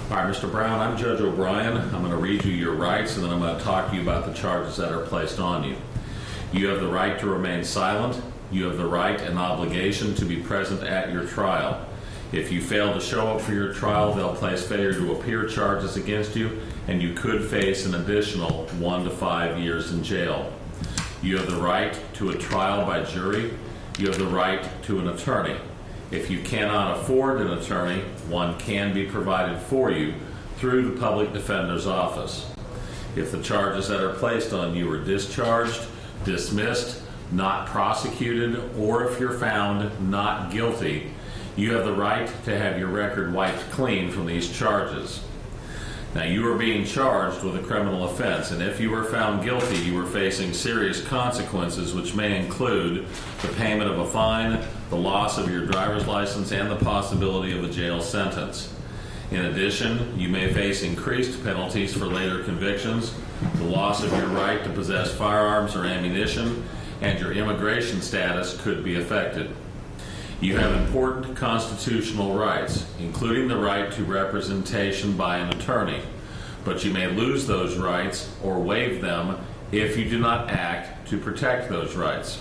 All right, Mr. Brown, I'm Judge O'Brien. I'm going to read you your rights, and then I'm going to talk to you about the charges that are placed on you. You have the right to remain silent. You have the right and obligation to be present at your trial. If you fail to show up for your trial, they'll place failure to appear charges against you, and you could face an additional 1 to 5 years in jail. You have the right to a trial by jury. You have the right to an attorney. If you cannot afford an attorney, one can be provided for you through the public defender's office. If the charges that are placed on you are discharged, dismissed, not prosecuted, or if you're found not guilty, you have the right to have your record wiped clean from these charges. Now, you are being charged with a criminal offense, and if you are found guilty, you are facing serious consequences, which may include the payment of a fine, the loss of your driver's license, and the possibility of a jail sentence. In addition, you may face increased penalties for later convictions, the loss of your right to possess firearms or ammunition, and your immigration status could be affected. You have important constitutional rights, including the right to representation by an attorney, but you may lose those rights or waive them if you do not act to protect those rights.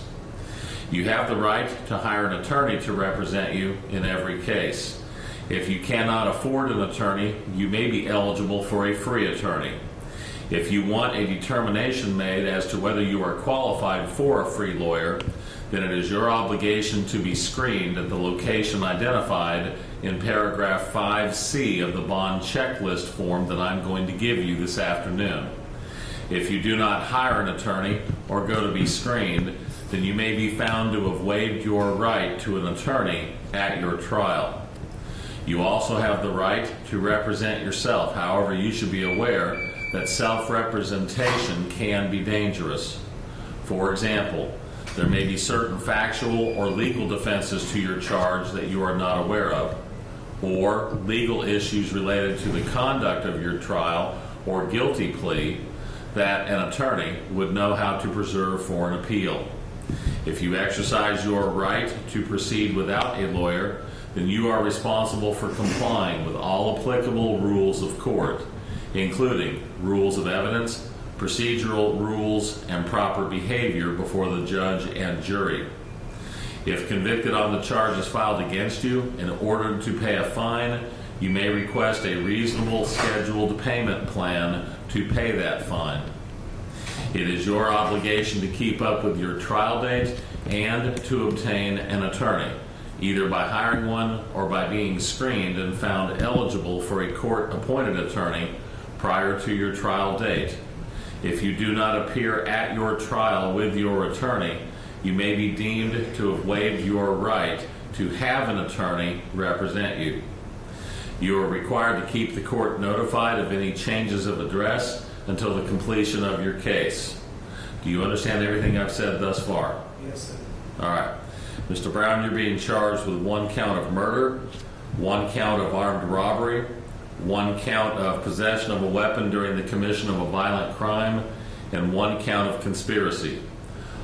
You have the right to hire an attorney to represent you in every case. If you cannot afford an attorney, you may be eligible for a free attorney. If you want a determination made as to whether you are qualified for a free lawyer, then it is your obligation to be screened at the location identified in paragraph 5C of the bond checklist form that I'm going to give you this afternoon. If you do not hire an attorney or go to be screened, then you may be found to have waived your right to an attorney at your trial. You also have the right to represent yourself. However, you should be aware that self-representation can be dangerous. For example, there may be certain factual or legal defenses to your charge that you are not aware of, or legal issues related to the conduct of your trial or guilty plea that an attorney would know how to preserve for an appeal. If you exercise your right to proceed without a lawyer, then you are responsible for complying with all applicable rules of court, including rules of evidence, procedural rules, and proper behavior before the judge and jury. If convicted on the charges filed against you and ordered to pay a fine, you may request a reasonable scheduled payment plan to pay that fine. It is your obligation to keep up with your trial date and to obtain an attorney, either by hiring one or by being screened and found eligible for a court-appointed attorney prior to your trial date. If you do not appear at your trial with your attorney, you may be deemed to have waived your right to have an attorney represent you. You are required to keep the court notified of any changes of address until the completion of your case. Do you understand everything I've said thus far? Yes, sir. All right. Mr. Brown, you're being charged with 1 count of murder, 1 count of armed robbery, 1 count of possession of a weapon during the commission of a violent crime, and 1 count of conspiracy.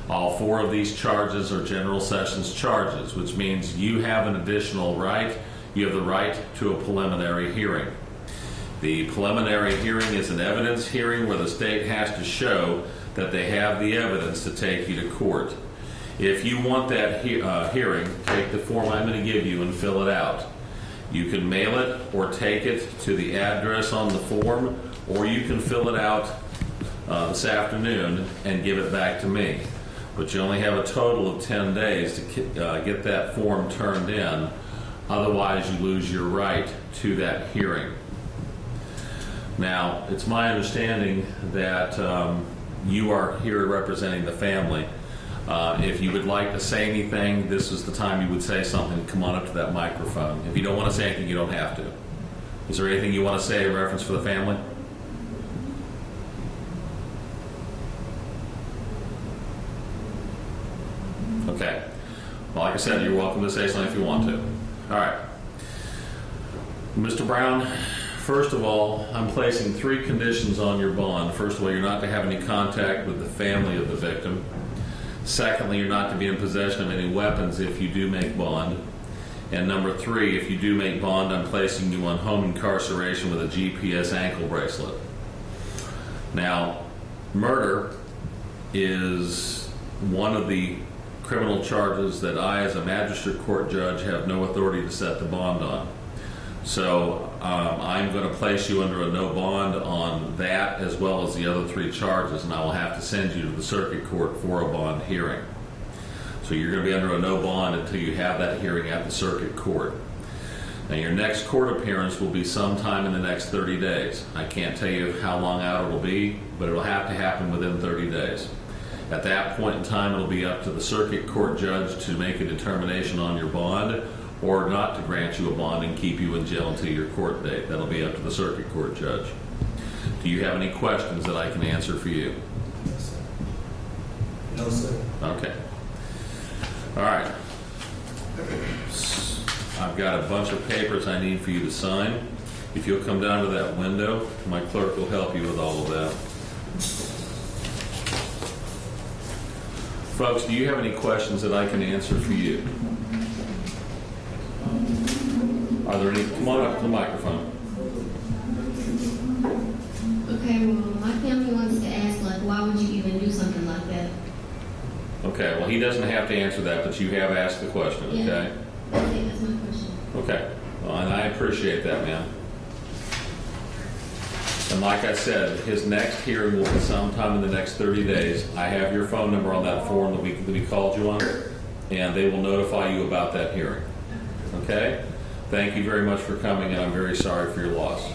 All 4 of these charges are General Sessions charges, which means you have an additional right. You have the right to a preliminary hearing. The preliminary hearing is an evidence hearing where the state has to show that they have the evidence to take you to court. If you want that hearing, take the form I'm going to give you and fill it out. You can mail it or take it to the address on the form, or you can fill it out this afternoon and give it back to me. But you only have a total of 10 days to get that form turned in. Otherwise, you lose your right to that hearing. Now, it's my understanding that you are here representing the family. If you would like to say anything, this is the time you would say something. Come on up to that microphone. If you don't want to say anything, you don't have to. Is there anything you want to say in reference for the family? Okay. Well, like I said, you're welcome to say something if you want to. All right. Mr. Brown, first of all, I'm placing 3 conditions on your bond. First of all, you're not to have any contact with the family of the victim. Secondly, you're not to be in possession of any weapons if you do make bond. And number 3, if you do make bond, I'm placing you on home incarceration with a GPS ankle bracelet. Now, murder is one of the criminal charges that I, as a magistrate court judge, have no authority to set the bond on. So I'm going to place you under a no bond on that as well as the other 3 charges, and I will have to send you to the circuit court for a bond hearing. So you're going to be under a no bond until you have that hearing at the circuit court. Now, your next court appearance will be sometime in the next 30 days. I can't tell you how long out it'll be, but it'll have to happen within 30 days. At that point in time, it'll be up to the circuit court judge to make a determination on your bond or not to grant you a bond and keep you in jail until your court date. That'll be up to the circuit court judge. Do you have any questions that I can answer for you? No, sir. Okay. All right. I've got a bunch of papers I need for you to sign. If you'll come down to that window, my clerk will help you with all of that. Folks, do you have any questions that I can answer for you? Are there any? Come on up to the microphone. Okay, well, my family wants to ask, like, why would you even do something like that? Okay, well, he doesn't have to answer that, but you have asked the question, okay? Yeah. Okay, that's my question. Okay, well, and I appreciate that, ma'am. And like I said, his next hearing will be sometime in the next 30 days. I have your phone number on that form that we called you on, and they will notify you about that hearing. Okay? Thank you very much for coming, and I'm very sorry for your loss.